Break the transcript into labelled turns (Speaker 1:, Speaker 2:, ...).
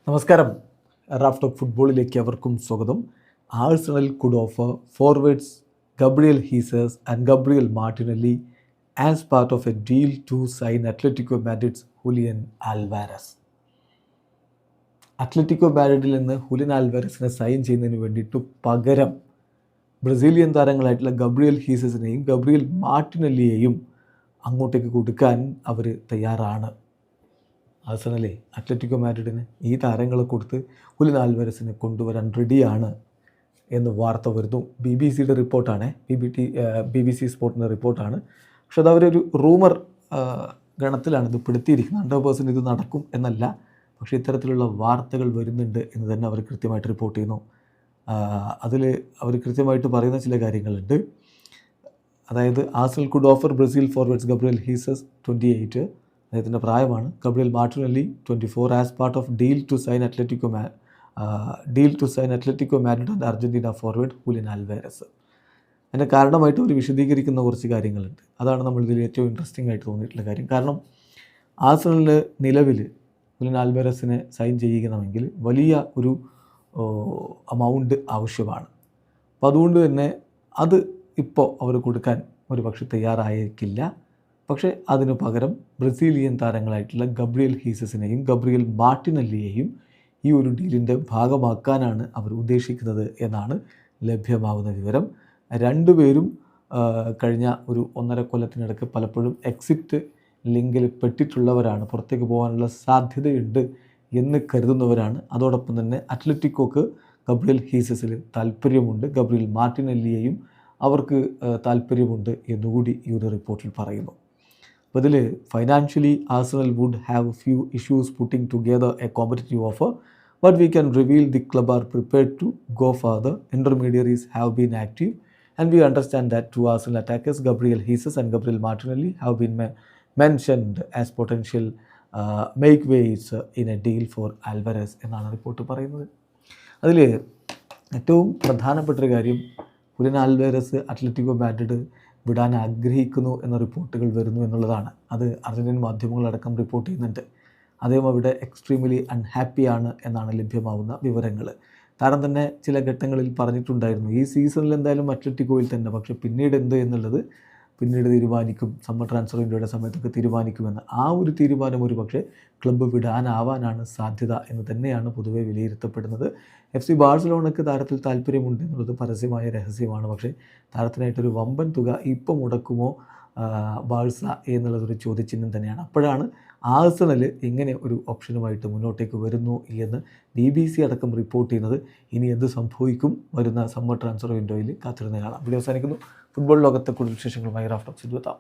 Speaker 1: നമസ്കാരം. Raf talk ഫുട്ബോളിലേക്ക് അവർക്കും സ്വാഗതം. Arsenal could offer forwards Gabriel Jesus and Gabriel Martinelli as part of a deal to sign Atletico Madrid's Julian Alvarez. Atletico മാഡ്രിഡിൽ നിന്ന് Julian ആൽവാരസിനെ sign ചെയ്യുന്നതിന് വേണ്ടിയിട്ട് പകരം ബ്രസീലിയൻ താരങ്ങളായിട്ടുള്ള ഗബ്രിയൽ ഹീസസിനെയും ഗബ്രിയൽ മാർട്ടിനെല്ലിയെയും അങ്ങോട്ടേക്ക് കൊടുക്കാൻ അവർ തയ്യാറാണ്. ആഴ്സണലെ അത്ലറ്റിക്കോ മാഡ്രിഡിന് ഈ താരങ്ങളെ കൊടുത്ത് ഹുലിയൻ ആൽവാരസിനെ കൊണ്ടുവരാൻ റെഡിയാണ് എന്ന് വാർത്ത വരുന്നു. BBC റിപ്പോർട്ടാണ്, BBC സ്പോർട്ടിൻ്റെ റിപ്പോർട്ടാണ്. പക്ഷെ അത് അവരൊരു റൂമർ ഗണത്തിലാണ് ഇത് പെടുത്തിയിരിക്കുന്നത്. 100% ഇത് നടക്കും എന്നല്ല, പക്ഷേ ഇത്തരത്തിലുള്ള വാർത്തകൾ വരുന്നുണ്ട് എന്ന് തന്നെ അവർ കൃത്യമായിട്ട് റിപ്പോർട്ട് ചെയ്യുന്നു. അതിൽ അവർ കൃത്യമായിട്ട് പറയുന്ന ചില കാര്യങ്ങളുണ്ട്. അതായത് Arsenal could offer Brazil forwards Gabriel Jesus 28, അദ്ദേഹത്തിൻ്റെ പ്രായമാണ്, Gabriel Martinelli 24 as part of deal to sign Atletico Madrid and Argentina forward Julian Alvarez. അതിൻ്റെ കാരണമായിട്ട് അവർ വിശദീകരിക്കുന്ന കുറച്ച് കാര്യങ്ങളുണ്ട്. അതാണ് നമ്മളിതിൽ ഏറ്റവും ഇൻട്രസ്റ്റിംഗ് ആയിട്ട് തോന്നിയിട്ടുള്ള കാര്യം. കാരണം ആഴ്സണലിൽ നിലവിൽ ഹുലിയൻ ആൽവാരസിനെ സൈൻ ചെയ്യിക്കണമെങ്കിൽ വലിയ ഒരു എമൗണ്ട് ആവശ്യമാണ്. അപ്പോൾ അതുകൊണ്ട് തന്നെ അത് ഇപ്പോൾ അവർ കൊടുക്കാൻ ഒരു പക്ഷേ തയ്യാറായേക്കില്ല. പക്ഷേ അതിനു പകരം ബ്രസീലിയൻ താരങ്ങളായിട്ടുള്ള ഗബ്രിയൽ ഹീസസിനെയും ഗബ്രിയൽ മാർട്ടിനെല്ലിയെയും ഈ ഒരു ഡീലിൻ്റെ ഭാഗമാക്കാനാണ് അവർ ഉദ്ദേശിക്കുന്നത് എന്നാണ് ലഭ്യമാകുന്ന വിവരം. രണ്ടുപേരും കഴിഞ്ഞ ഒരു 1.5 കൊല്ലത്തിനിടയ്ക്ക് പലപ്പോഴും എക്സിറ്റ് ലിങ്കിൽ പെട്ടിട്ടുള്ളവരാണ്, പുറത്തേക്ക് പോകാനുള്ള സാധ്യതയുണ്ട് എന്ന് കരുതുന്നവരാണ്. അതോടൊപ്പം തന്നെ അത്ലറ്റിക്കോക്ക് ഗബ്രിയൽ ഹീസസിൽ താല്പര്യമുണ്ട്, ഗബ്രിയൽ മാർട്ടിനെല്ലിയെയും അവർക്ക് താല്പര്യമുണ്ട് എന്നുകൂടി ഈ ഒരു റിപ്പോർട്ടിൽ പറയുന്നു. അപ്പോൾ ഇതിൽ financially Arsenal would have few issues putting together a competitive offer, but we can reveal the club are prepared to go further. Intermediaries have been active and we understand that two Arsenal attackers, Gabriel Jesus and Gabriel Martinelli, have been mentioned as potential makeways in a deal for Alvarez എന്നാണ് report പറയുന്നത്. അതിൽ ഏറ്റവും പ്രധാനപ്പെട്ടൊരു കാര്യം Julián Alvarez Atletico Madrid വിടാൻ ആഗ്രഹിക്കുന്നു എന്ന റിപ്പോർട്ടുകൾ വരുന്നു എന്നുള്ളതാണ്. അത് അർജൻറ്റീൻ മാധ്യമങ്ങളടക്കം റിപ്പോർട്ട് ചെയ്യുന്നുണ്ട്. അദ്ദേഹം അവിടെ എക്സ്ട്രീംലി അൺഹാപ്പിയാണ് എന്നാണ് ലഭ്യമാവുന്ന വിവരങ്ങൾ. താരം തന്നെ ചില ഘട്ടങ്ങളിൽ പറഞ്ഞിട്ടുണ്ടായിരുന്നു, ഈ സീസണിൽ എന്തായാലും അത്ലറ്റിക്കോയിൽ തന്നെ, പക്ഷേ പിന്നീട് എന്ത് എന്നുള്ളത് പിന്നീട് തീരുമാനിക്കും, സമ്മർ ട്രാൻസ്ഫർ വിൻഡോയുടെ സമയത്തൊക്കെ തീരുമാനിക്കുമെന്ന്. ആ ഒരു തീരുമാനം ഒരു പക്ഷേ ക്ലബ്ബ് വിടാനാവാനാണ് സാധ്യത എന്ന് തന്നെയാണ് പൊതുവെ വിലയിരുത്തപ്പെടുന്നത്. FC ബാഴ്സലോണയ്ക്ക് താരത്തിൽ താല്പര്യമുണ്ട് എന്നുള്ളത് പരസ്യമായ രഹസ്യമാണ്. പക്ഷേ താരത്തിനായിട്ടൊരു വമ്പൻ തുക ഇപ്പോൾ മുടക്കുമോ ബാഴ്സ എന്നുള്ളതൊരു ചോദ്യചിഹ്നം തന്നെയാണ്. അപ്പോഴാണ് ആഴ്സണൽ ഇങ്ങനെ ഒരു ഓപ്ഷനുമായിട്ട് മുന്നോട്ടേക്ക് വരുന്നു എന്ന് BBC അടക്കം റിപ്പോർട്ട് ചെയ്യുന്നത്. ഇനി എന്ത് സംഭവിക്കും വരുന്ന സമ്മർ ട്രാൻസ്ഫർ വിൻഡോയിൽ കാത്തിരുന്ന് കാണാം. വീഡിയോ അവസാനിക്കുന്നു. ഫുട്ബോൾ ലോകത്തെ കൂടുതൽ വിശേഷങ്ങളുമായി റാഫ് ടോക്സിൽ എത്താം.